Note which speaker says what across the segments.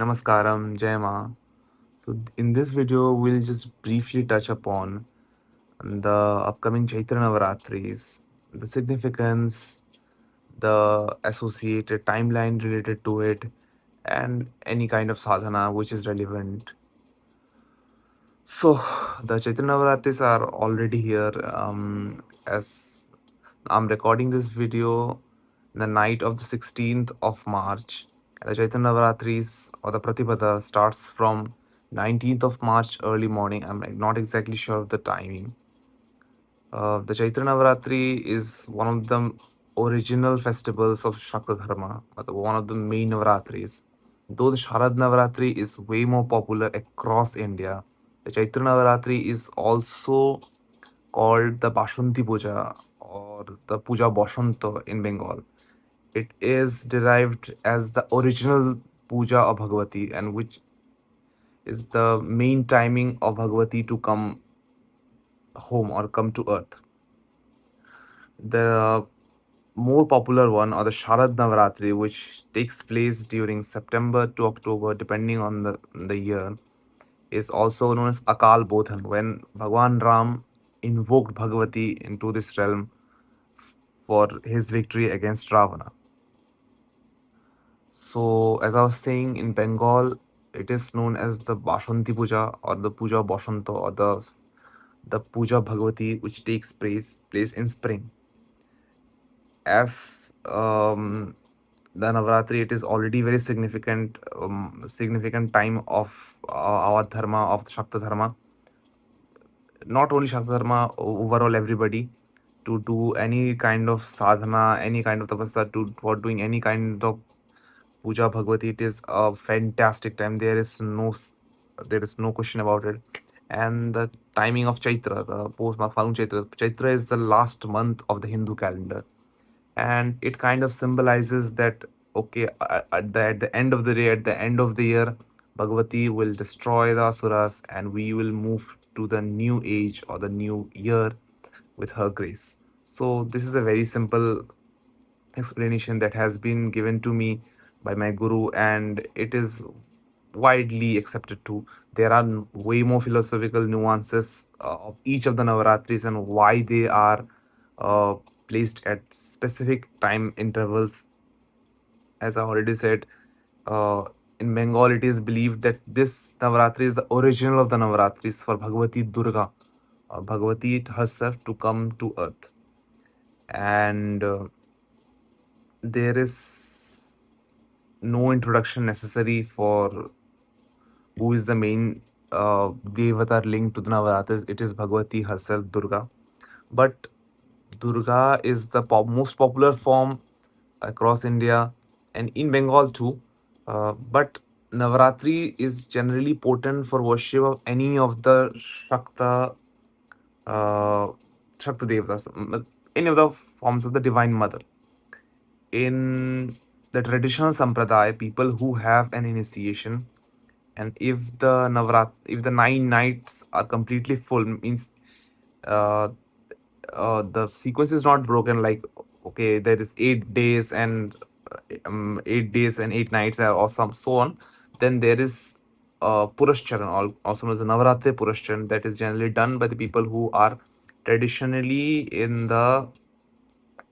Speaker 1: Namaskaram, Jai Ma. So, in this video, we'll just briefly touch upon the upcoming Chaitra Navaratris, the significance, the associated timeline related to it, and any kind of sadhana which is relevant. So, the Chaitra Navaratris are already here. As I'm recording this video the night of the 16th of March. The Chaitra Navaratris or the Pratipada starts from 19th of March early morning. I'm not exactly sure of the timing. The Chaitra Navaratri is one of the original festivals of Shakta Dharma, one of the main Navaratris. Though the Sharad Navaratri is way more popular across India, the Chaitra Navaratri is also called the Bashanti Puja or the Puja Bashanto in Bengal. It is derived as the original puja of Bhagavati, and which is the main timing of Bhagavati to come home or come to earth. The more popular one, or the Sharad Navaratri, which takes place during September to October, depending on the year, is also known as Akal Bodhan, when Bhagwan Ram invoked Bhagavati into this realm for his victory against Ravana. So, as I was saying, in Bengal, it is known as the Bashanti Puja or the Puja Bashanto or the Puja Bhagavati, which takes place in spring. As the Navaratri, it is already very significant time of our dharma, of the Shakta dharma. Not only Shakta dharma, overall everybody, to do any kind of sadhana, any kind of tapasya, for doing any kind of Puja Bhagavati, it is a fantastic time. There is no question about it. And the timing of Chaitra, the post Falgun Chaitra. Chaitra is the last month of the Hindu calendar, and it kind of symbolizes that okay, at the end of the day, at the end of the year, Bhagavati will destroy the asuras, and we will move to the new age or the new year with her grace. So this is a very simple explanation that has been given to me by my guru, and it is widely accepted too. There are way more philosophical nuances of each of the Navaratris and why they are uh, placed at specific time intervals. As I already said, uh, in Bengal, it is believed that this Navaratri is the original of the Navaratris for Bhagavati Durga, Bhagavati herself, to come to earth. And there is no introduction necessary for who is the main Devatar linked to the Navaratris. It is Bhagavati herself, Durga. But Durga is the most popular form across India and in Bengal too. But Navaratri is generally potent for worship of any of the uh, Shakta Devas, any of the forms of the Divine Mother. In the traditional sampradaya, people who have an initiation, and if the 9 nights are completely full, means uh, the sequence is not broken, like okay, there is 8 days and 8 days and 8 nights or some so on, then there is Purashcharan, also known as the Navaratri Purashcharan, that is generally done by the people who are traditionally in the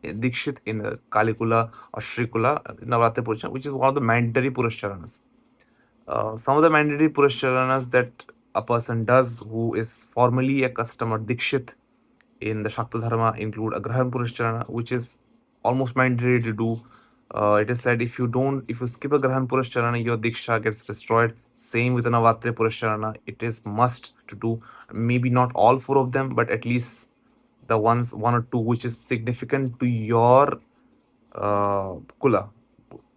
Speaker 1: Dikshit in Kalikula or Shrikula Navaratri Purashcharan, which is one of the mandatory Purashcharanas. Some of the mandatory Purashcharanas that a person does who is formally a customer Dikshit in the Shakta Dharma include a Grahan Purashcharana, which is almost mandatory to do. It is said if you skip a Grahan Purashcharana, your Diksha gets destroyed. Same with the Navratri Purashcharana. It is must to do. Maybe not all four of them, but at least the one or two which is significant to your Kula.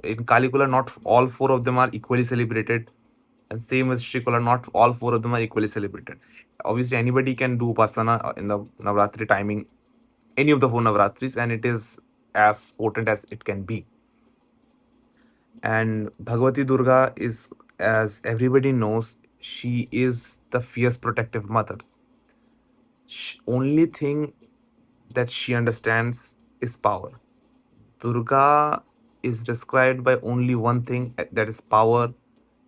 Speaker 1: In Kalikula, not all four of them are equally celebrated. And same with Shrikula, not all four of them are equally celebrated. Obviously, anybody can do Upasana in the Navratri timing, any of the four Navratris, and it is as potent as it can be. And Bhagavati Durga is, as everybody knows, she is the fierce protective mother. Only thing that she understands is power. Durga is described by only one thing, that is power,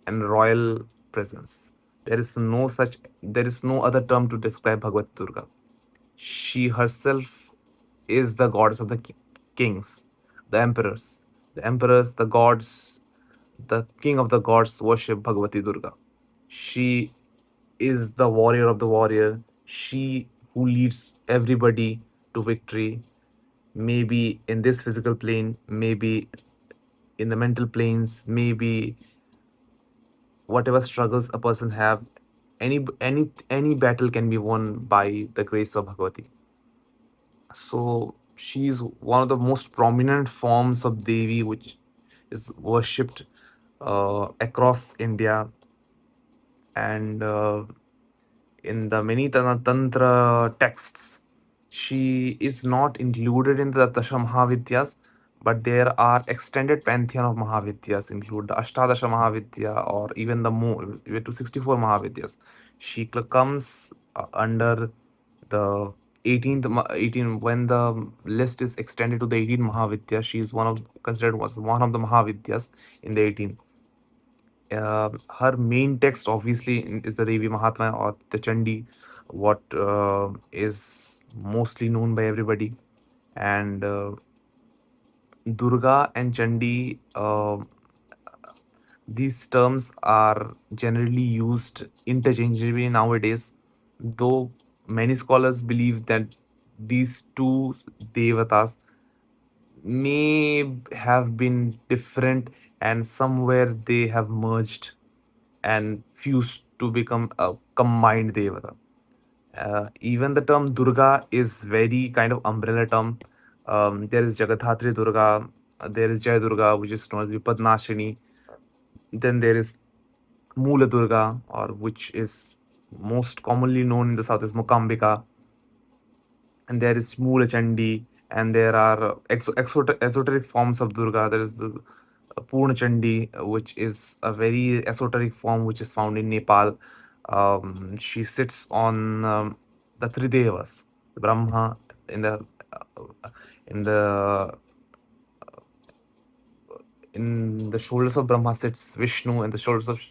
Speaker 1: and royal presence. There is no other term to describe Bhagavati Durga. She herself is the goddess of the kings, the emperors. The emperors, the gods, the king of the gods worship Bhagavati Durga. She is the warrior of the warrior. She who leads everybody to victory, maybe in this physical plane, maybe in the mental planes, maybe whatever struggles a person have, any battle can be won by the grace of Bhagavati. So she's one of the most prominent forms of Devi, which is worshipped across India, and in the many Tantra texts, she is not included in the Dasha Mahavidyas, but there are extended pantheon of Mahavidyas, include the Ashtadasha Mahavidya or even the more, even to 64 Mahavidyas. She comes under the 18th 18 when the list is extended to the 18 Mahavidyas. She is one of considered was one of the Mahavidyas in the 18. Her main text obviously is the Devi Mahatma or the Chandi, what is mostly known by everybody. And Durga and Chandi, these terms are generally used interchangeably nowadays, though many scholars believe that these two devatas may have been different and somewhere they have merged and fused to become a combined devata. Even the term Durga is very kind of umbrella term. There is Jagadhatri Durga, there is Jai Durga, which is known as Vipadnashini. Then there is Mula Durga, or which is most commonly known in the south as Mukambika, and there is Mula Chandi, and there are esoteric forms of Durga. There is the Purna Chandi, which is a very esoteric form which is found in Nepal. She sits on the Tridevas, Brahma in the in the in the shoulders of Brahma sits Vishnu, and the shoulders of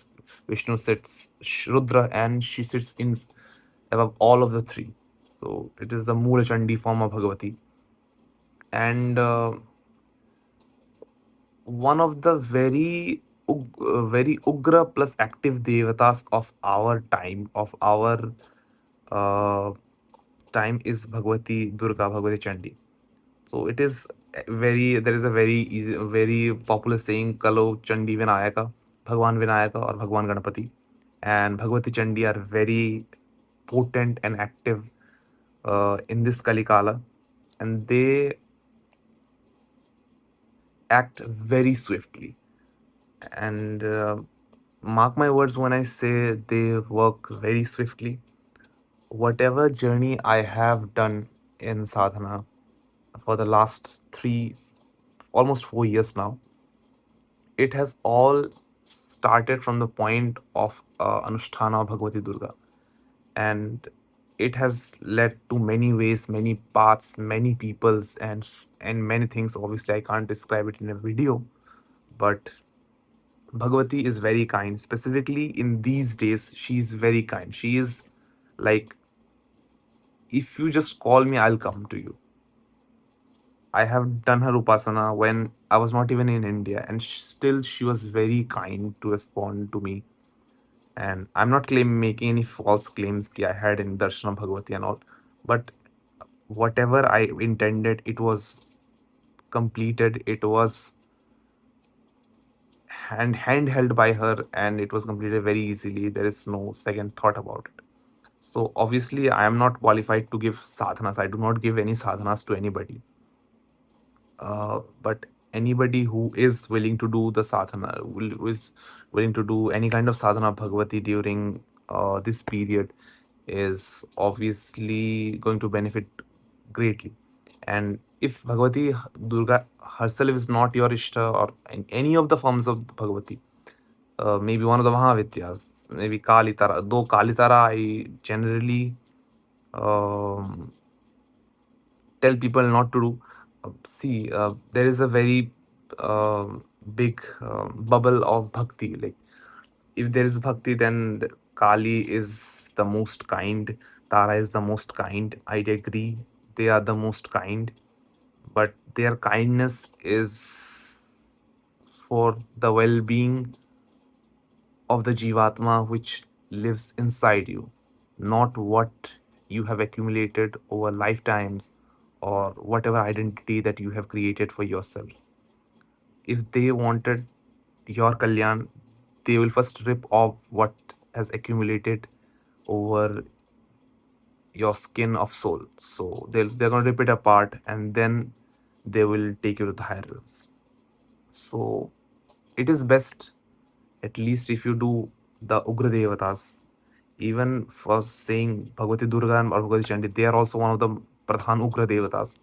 Speaker 1: Vishnu sits Rudra, and she sits in above all of the three. So it is the Mula Chandi form of Bhagavati. And one of the very ugra plus active devatas of our time, uh, is Bhagavati Durga, Bhagavati Chandi. So it is there is a very popular saying, Kalo Chandi Vinayaka, Bhagwan Vinayaka or Bhagwan Ganapati, and Bhagavati Chandi are very potent and active in this Kalikala, and they act very swiftly. And mark my words when I say they work very swiftly. Whatever journey I have done in sadhana for the last almost 4 years now, it has all started from the point of Anusthana Bhagavati Durga. And it has led to many ways, many paths, many peoples, and many things. Obviously, I can't describe it in a video, but Bhagavati is very kind. Specifically in these days, she is very kind. She is like, if you just call me, I'll come to you. I have done her upasana when I was not even in India, and still she was very kind to respond to me. And I'm not making any false claims that I had in Darshan Bhagavati and all, but whatever I intended, it was completed. It was handheld by her, and it was completed very easily. There is no second thought about it. So obviously, I am not qualified to give sadhanas. I do not give any sadhanas to anybody. But anybody who is willing to do the sadhana, who is willing to do any kind of sadhana Bhagavati during this period, is obviously going to benefit greatly. And if Bhagavati Durga herself is not your Ishta or any of the forms of Bhagavati, maybe one of the Mahavidyas, maybe Kalitara. Though Kalitara, I generally um, tell people not to do. See, there is a very big bubble of bhakti. Like If there is bhakti, then Kali is the most kind, Tara is the most kind. I agree, they are the most kind, but their kindness is for the well being of the Jivatma which lives inside you, not what you have accumulated over lifetimes or whatever identity that you have created for yourself. If they wanted your Kalyan, they will first rip off what has accumulated over your skin of soul. So they're gonna rip it apart and then they will take you to the higher realms. So it is best, at least if you do the Ugra Devatas, even for saying Bhagavati Durga and Bhagavati Chandi, they are also one of the Pradhan Ugra Devatas.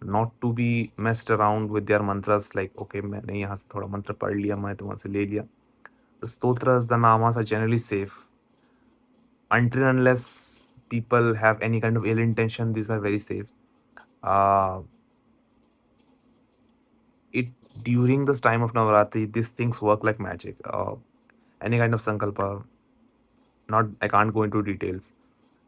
Speaker 1: Not to be messed around with their mantras like, okay, मैंने यहाँ से थोड़ा मंत्र पढ़ लिया, मैं तो वहाँ से ले लिया. The stotras, the namas are generally safe. Until and unless people have any kind of ill intention, these are very safe. Uh, it During this time of Navaratri, these things work like magic. Any kind of sankalpa, not I can't go into details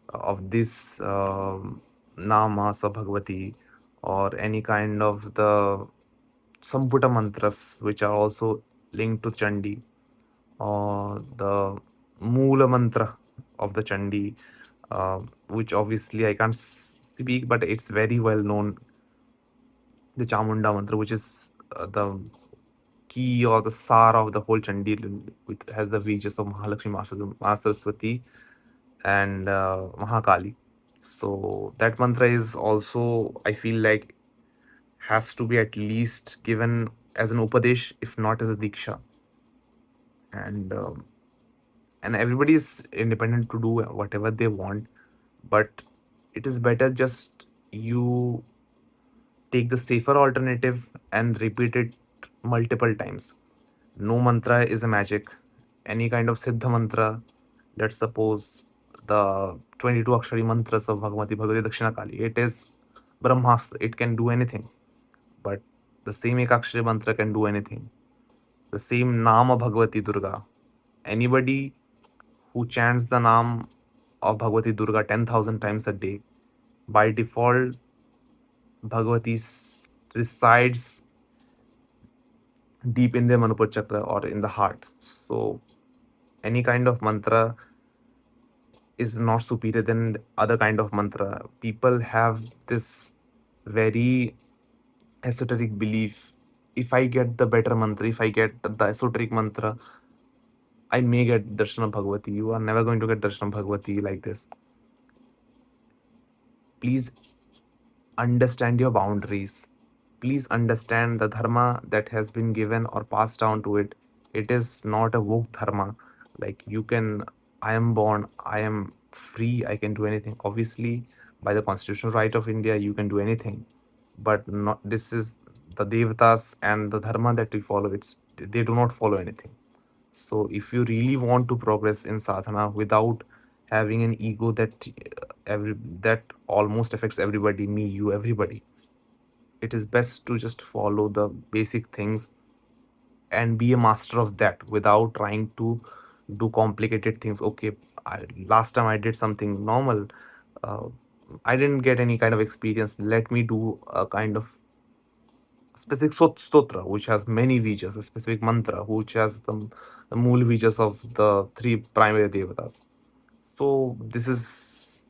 Speaker 1: of this namas of Bhagavati or any kind of the Samputa mantras which are also linked to Chandi or the Moola mantra of the Chandi, which obviously I can't speak, but it's very well known. The Chamunda mantra, which is the key or the sar of the whole Chandi, which has the vijays of Mahalakshmi, Mahasaraswati, and Mahakali. So that mantra is also, I feel like, has to be at least given as an upadesh, if not as a diksha. And everybody is independent to do whatever they want, but it is better just you take the safer alternative and repeat it multiple times. No mantra is a magic. Any kind of siddha mantra, let's suppose the 22 akshari mantras of Bhagavati Dakshina Kali, it is Brahmastra, it can do anything. But the same Ekakshari mantra can do anything. The same Nama Bhagavati Durga. Anybody who chants the Naam of Bhagavati Durga 10,000 times a day, by default, Bhagavati resides deep in the Manipur chakra or in the heart. So any kind of mantra is not superior than other kind of mantra. People have this very esoteric belief. If I get the better mantra, if I get the esoteric mantra, I may get darshan of Bhagavati. You are never going to get darshan of Bhagavati like this. Please understand your boundaries. Please understand the dharma that has been given or passed down to it. It is not a woke dharma. Like you can, I am born, I am free, I can do anything. Obviously, by the constitutional right of India, you can do anything. But not this is the devatas and the dharma that we follow. It's they do not follow anything. So if you really want to progress in sadhana without having an ego that that almost affects everybody, me, you, everybody, it is best to just follow the basic things and be a master of that without trying to do complicated things. Okay, last time I did something normal. Uh, I didn't get any kind of experience. Let me do a kind of specific stotra which has many vijas, a specific mantra which has the mool vijas of the three primary devatas. So this is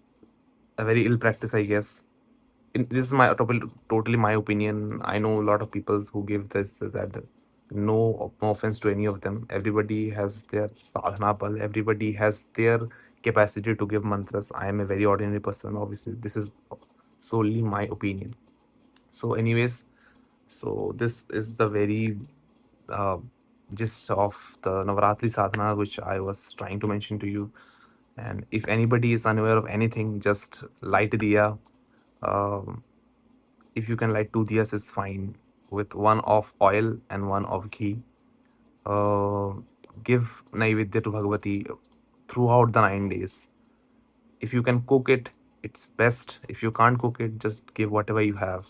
Speaker 1: a very ill practice, I guess. This is my totally my opinion. I know a lot of people who give this that. No offense to any of them. Everybody has their sadhana bal. Everybody has their capacity to give mantras. I am a very ordinary person. Obviously, this is solely my opinion. So, anyways, so this is the very uh, gist of the Navaratri sadhana which I was trying to mention to you. And if anybody is unaware of anything, just light a diya. Um, if you can light two diyas, it's fine. With one of oil and one of ghee. Uh, Give Naivedya to Bhagavati throughout the 9 days. If you can cook it, it's best. If you can't cook it, just give whatever you have.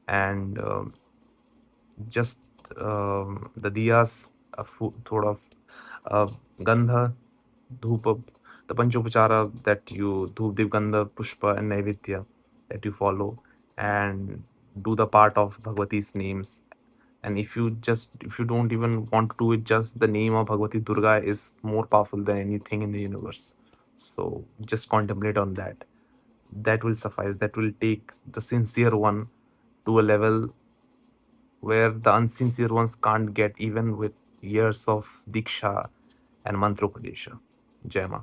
Speaker 1: And just the diyas, sort of. Gandha, Dhupa, the Panchopachara that you, Dhup, Dev, Gandha, Pushpa, and Naivedya that you follow, and do the part of Bhagwati's names. And if you don't even want to do it, just the name of Bhagwati Durga is more powerful than anything in the universe. So just contemplate on that. That will suffice. That will take the sincere one to a level where the unsincere ones can't get even with years of Diksha and Mantropadesha. Jai Ma.